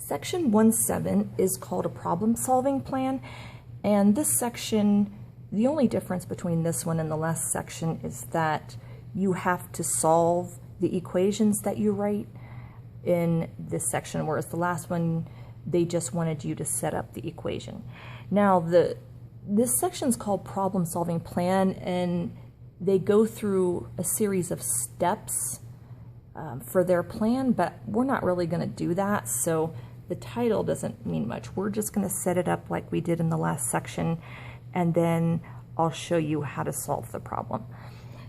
Section 1.7 is called a problem-solving plan, and this section, the only difference between this one and the last section is that you have to solve the equations that you write in this section, whereas the last one, they just wanted you to set up the equation. Now, this section is called problem-solving plan, and they go through a series of steps for their plan, but we're not really going to do that, so the title doesn't mean much. We're just going to set it up like we did in the last section, and then I'll show you how to solve the problem.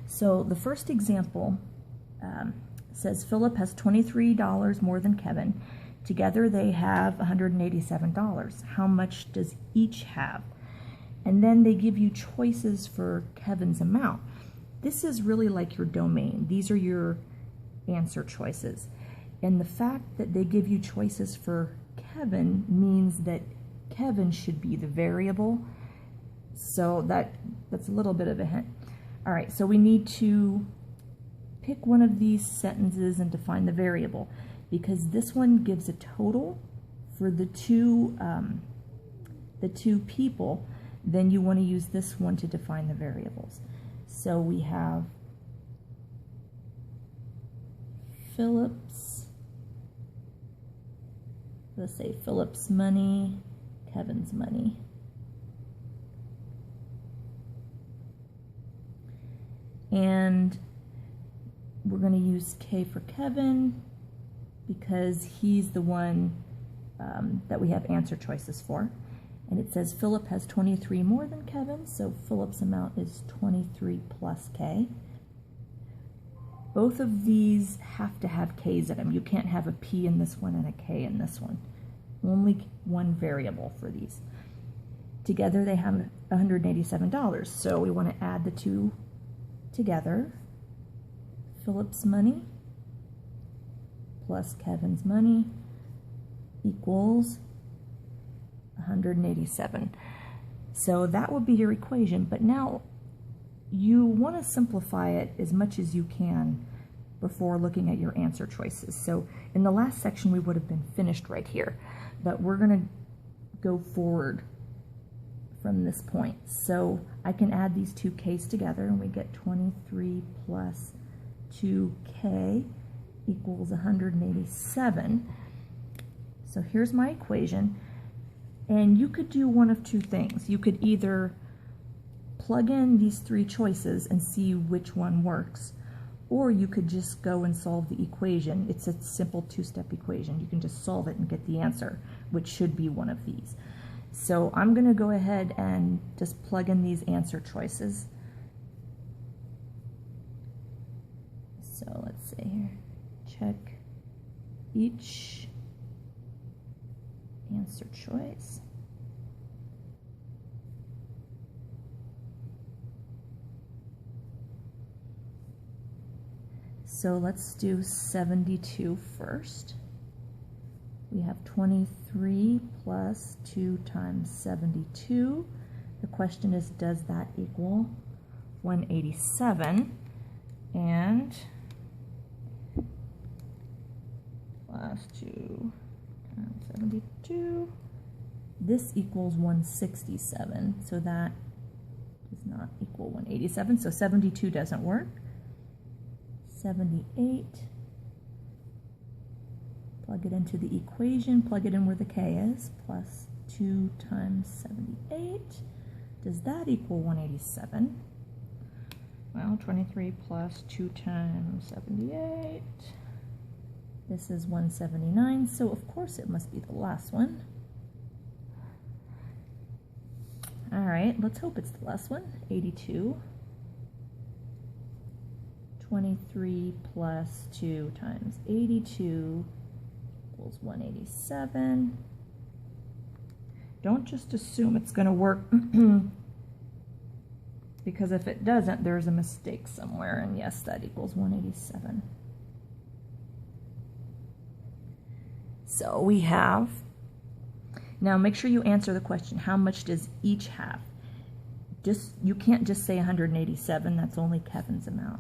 So the first example says Philip has $23 more than Kevin. Together they have $187. How much does each have? And then they give you choices for Kevin's amount. This is really like your domain. These are your answer choices. And the fact that they give you choices for Kevin means that Kevin should be the variable. So that's a little bit of a hint. All right, so we need to pick one of these sentences and define the variable, because this one gives a total for the two people. Then you want to use this one to define the variables. So we have Philip's, let's say Philip's money, Kevin's money. And we're going to use K for Kevin because he's the one that we have answer choices for. And it says Philip has 23 more than Kevin, so Philip's amount is 23 plus K. Both of these have to have K's in them. You can't have a P in this one and a K in this one. Only one variable for these. Together they have $187, so we want to add the two together. Philip's money plus Kevin's money equals 187. So that would be your equation, but now you want to simplify it as much as you can before looking at your answer choices. So in the last section we would have been finished right here, but we're going to go forward from this point. So I can add these two K's together and we get 23 plus 2K equals 187. So here's my equation. And you could do one of two things. You could either plug in these three choices and see which one works, or you could just go and solve the equation. It's a simple two-step equation. You can just solve it and get the answer, which should be one of these. So I'm going to go ahead and just plug in these answer choices. So let's see here. Check each answer choice. So let's do 72 first. We have 23 plus 2 times 72. The question is, does that equal 187? And plus 2 times 72. This equals 167, so that does not equal 187, so 72 doesn't work. 78, plug it into the equation, plug it in where the K is, plus 2 times 78. Does that equal 187? Well, 23 plus 2 times 78. This is 179, so of course it must be the last one. All right, let's hope it's the last one. 82. 23 plus 2 times 82 equals 187. Don't just assume it's going to work, because if it doesn't, there's a mistake somewhere, and yes, that equals 187. So we have, now make sure you answer the question, how much does each have? You can't just say 187, that's only Kevin's amount.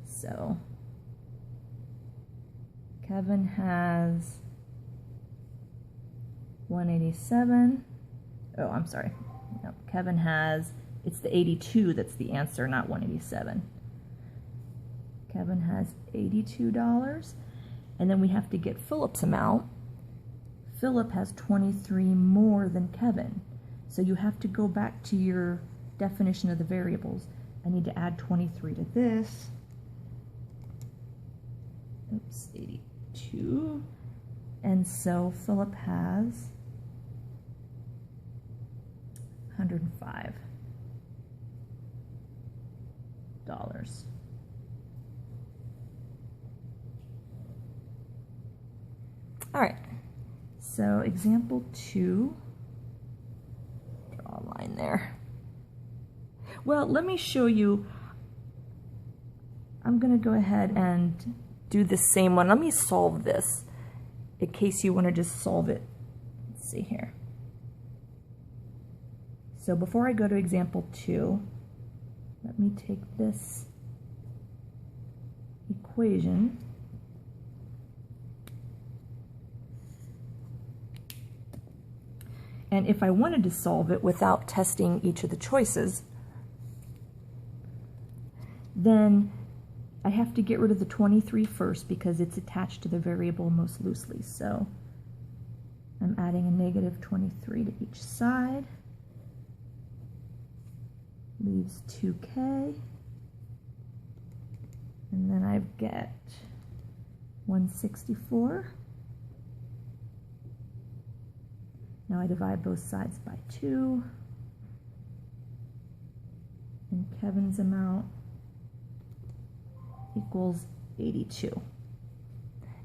So Kevin has 187. Oh, I'm sorry. No, Kevin has, it's the 82 that's the answer, not 187. Kevin has $82. And then we have to get Philip's amount. Philip has 23 more than Kevin. So you have to go back to your definition of the variables. I need to add 23 to this. Oops, 82. And so Philip has $105. All right, so example 2, draw a line there. Well, let me show you, I'm gonna go ahead and do the same one. Let me solve this in case you wanna just solve it. Let's see here. So before I go to example 2, let me take this equation and if I wanted to solve it without testing each of the choices, then I have to get rid of the 23 first because it's attached to the variable most loosely. So I'm adding a negative 23 to each side. Leaves 2k. And then I get 164. Now I divide both sides by 2. And Kevin's amount equals 82.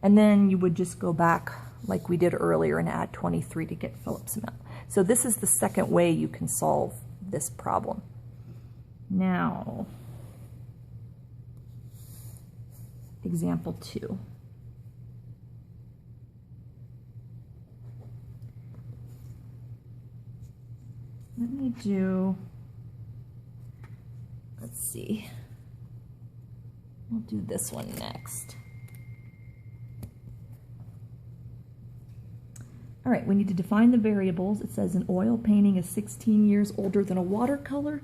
And then you would just go back like we did earlier and add 23 to get Philip's amount. So this is the second way you can solve this problem. Now, example 2. Let me do, let's see, we'll do this one next. All right, we need to define the variables. It says an oil painting is 16 years older than a watercolor.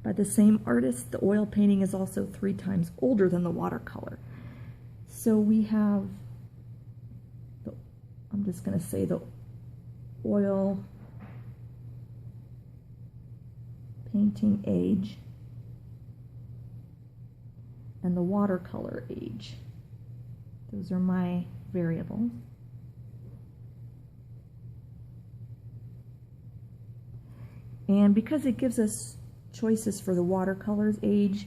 By the same artist, the oil painting is also 3 times older than the watercolor. So we have, I'm just going to say the oil painting age and the watercolor age. Those are my variables. And because it gives us choices for the watercolor's age,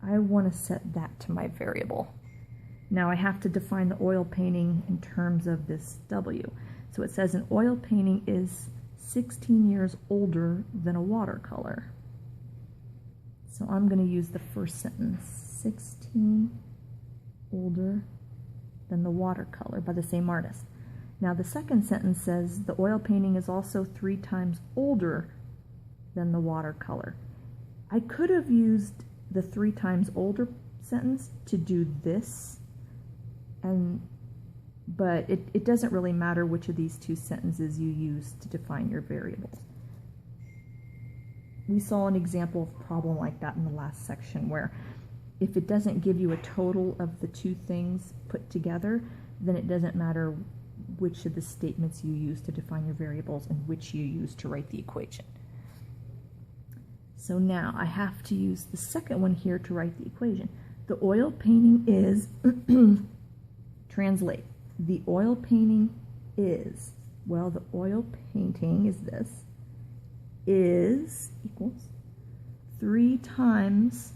I want to set that to my variable. Now I have to define the oil painting in terms of this W. So it says an oil painting is 16 years older than a watercolor. So I'm going to use the first sentence, 16 older than the watercolor by the same artist. Now the second sentence says the oil painting is also 3 times older than the watercolor. I could have used the 3 times older sentence to do this, but it doesn't really matter which of these 2 sentences you use to define your variables. We saw an example of a problem like that in the last section where if it doesn't give you a total of the 2 things put together, then it doesn't matter which of the statements you use to define your variables and which you use to write the equation. So now I have to use the second one here to write the equation. The oil painting is, translate, the oil painting is, well, the oil painting is this, is equals 3 times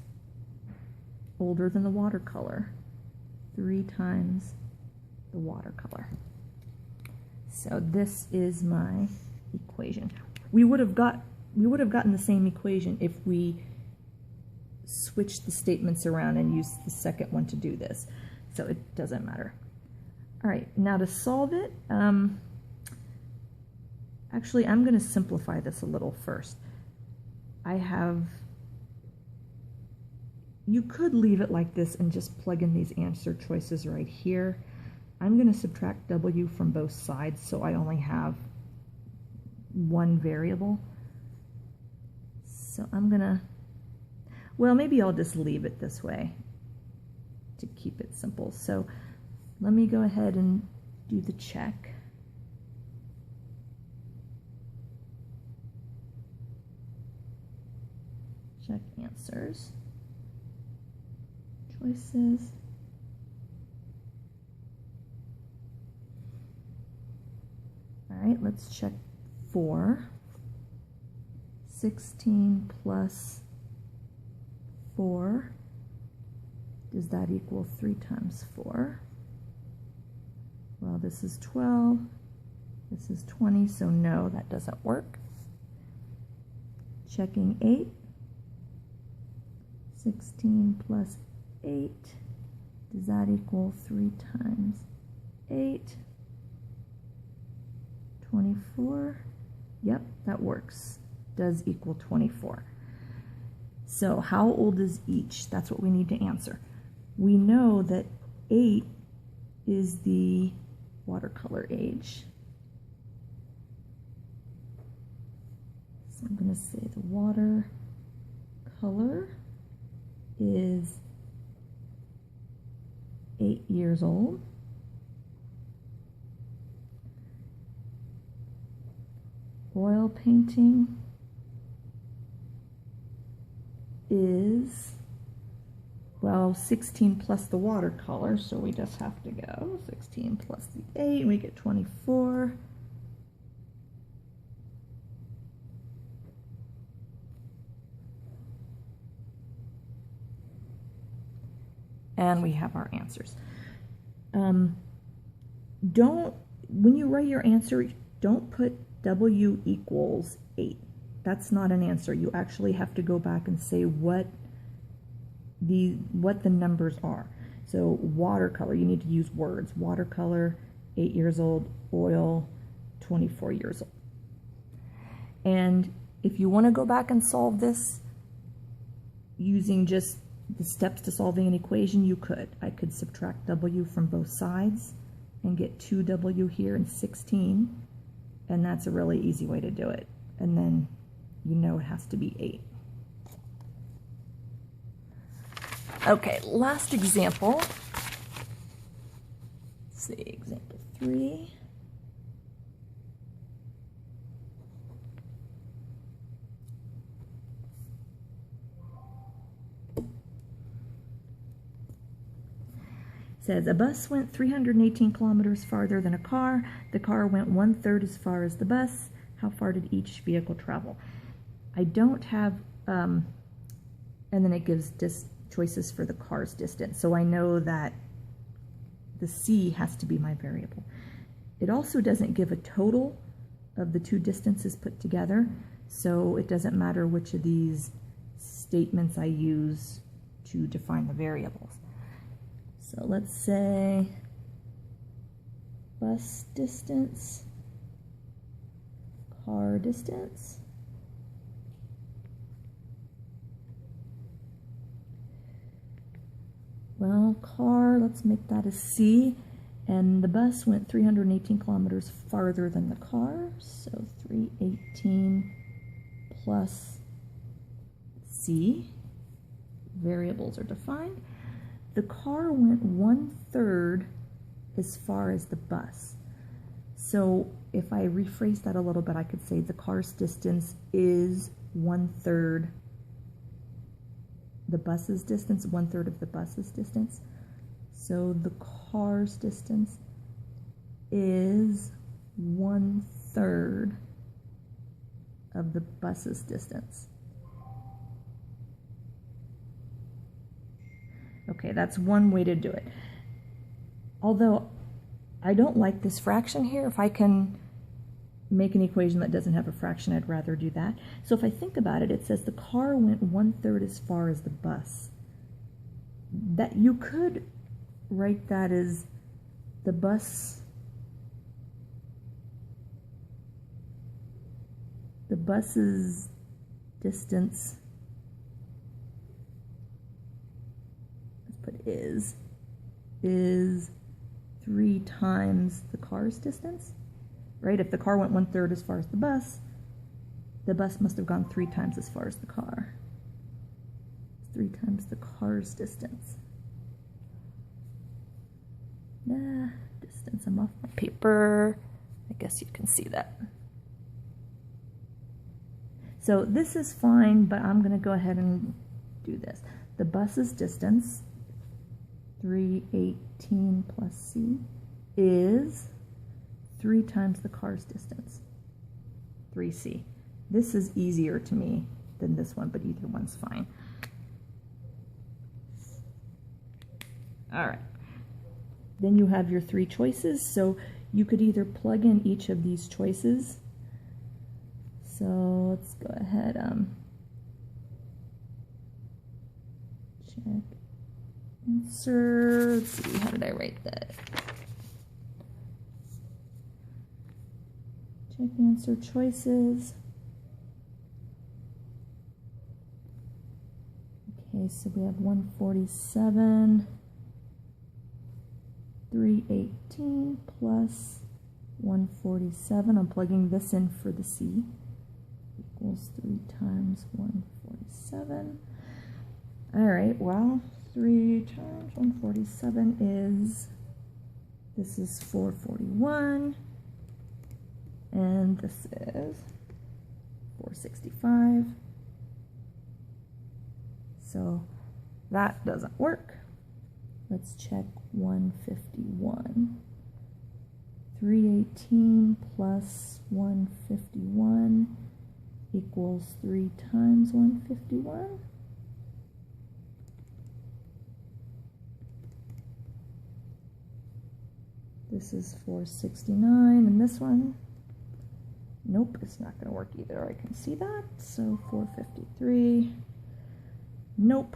older than the watercolor, 3 times the watercolor. So this is my equation. We would have gotten the same equation if we switched the statements around and used the second one to do this. So it doesn't matter. All right, now to solve it, actually I'm going to simplify this a little first. You could leave it like this and just plug in these answer choices right here, I'm going to subtract w from both sides, so I only have one variable. So I'm going to, well, maybe I'll just leave it this way to keep it simple. So let me go ahead and do the check. Check answers, choices. All right, let's check 4. 16 plus 4, does that equal 3 times 4? Well, this is 12, this is 20, so no, that doesn't work. Checking 8. 16 plus 8, does that equal 3 times 8? 24. Yep, that works. Does equal 24. So how old is each? That's what we need to answer. We know that 8 is the watercolor age. So I'm going to say the watercolor is 8 years old. Oil painting is, well, 16 plus the watercolor, so we just have to go 16 plus the 8, and we get 24. And we have our answers. When you write your answer, don't put W equals 8. That's not an answer. You actually have to go back and say what the numbers are. So watercolor, you need to use words. Watercolor, 8 years old, oil, 24 years old. And if you want to go back and solve this using just the steps to solving an equation, you could. I could subtract W from both sides and get 2W here and 16, and that's a really easy way to do it. And then you know it has to be 8. Okay, last example. Let's see, example 3. Says a bus went 318 kilometers farther than a car. The car went 1/3 as far as the bus. How far did each vehicle travel? I don't have, and then it gives choices for the car's distance. So I know that the C has to be my variable. It also doesn't give a total of the two distances put together. So it doesn't matter which of these statements I use to define the variables. So let's say bus distance, car distance. Well, car, let's make that a C, and the bus went 318 kilometers farther than the car, so 318 plus C, variables are defined. The car went 1/3 as far as the bus. So if I rephrase that a little bit, I could say the car's distance is 1/3 the bus's distance, 1/3 of the bus's distance. So the car's distance is 1/3 of the bus's distance. Okay, that's one way to do it. Although I don't like this fraction here, if I can make an equation that doesn't have a fraction, I'd rather do that. So if I think about it, it says the car went 1/3 as far as the bus. That you could write that as the bus's distance, let's put is 3 times the car's distance, right? If the car went 1/3 as far as the bus must have gone 3 times as far as the car. 3 times the car's distance. Distance, I'm off my paper. I guess you can see that. So this is fine, but I'm going to go ahead and do this. The bus's distance, 318 plus c, is 3 times the car's distance, 3c. This is easier to me than this one, but either one's fine. All right. Then you have your 3 choices, so you could either plug in each of these choices. So let's go ahead, check answer. Let's see, how did I write that? Check answer choices. Okay, so we have 147, 318 plus 147. I'm plugging this in for the C. Equals 3 times 147. All right, well, 3 times 147 is, this is 441, and this is 465. So that doesn't work. Let's check 151. 318 plus 151 equals 3 times 151. This is 469, and this one, nope, it's not going to work either. I can see that. So 453, nope.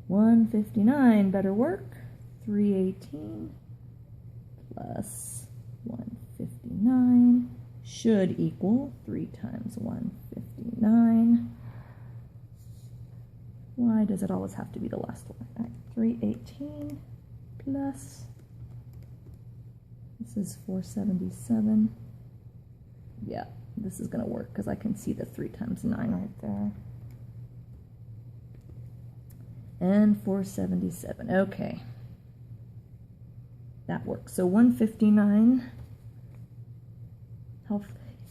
159 better work. 318 plus 159 should equal 3 times 159. Why does it always have to be the last one? All right, 318 plus, this is 477. Yeah, this is going to work because I can see the 3 times 9 right there. And 477. Okay. That works. So 159.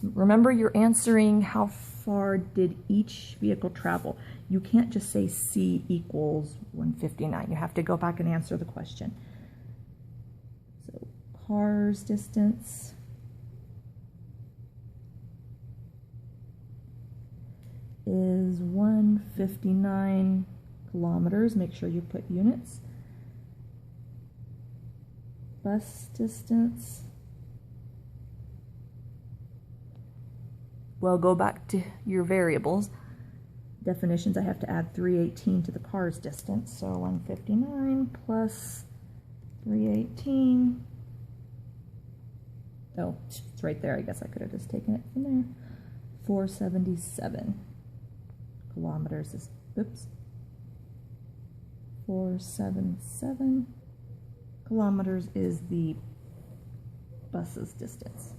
Remember, you're answering how far did each vehicle travel. You can't just say C equals 159. You have to go back and answer the question. So car's distance is 159 kilometers. Make sure you put units. Bus distance, well, go back to your variables. Definitions, I have to add 318 to the car's distance. So 159 plus 318. Oh, it's right there. I guess I could have just taken it from there. 477 kilometers is, oops. 477 kilometers is the bus's distance.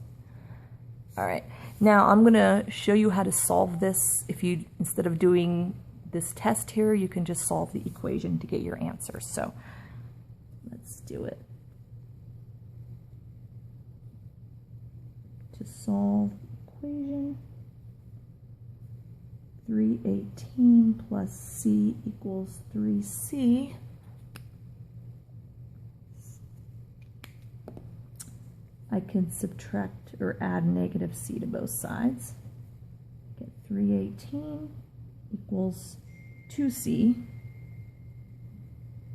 All right, now I'm going to show you how to solve this. If you, instead of doing this test here, you can just solve the equation to get your answer. So let's do it. To solve the equation, 318 plus C equals 3C. I can subtract or add negative C to both sides. Get 318 equals 2C.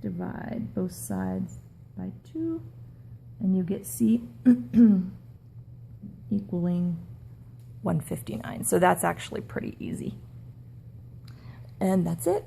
Divide both sides by 2, and you get C equaling 159. So that's actually pretty easy. And that's it.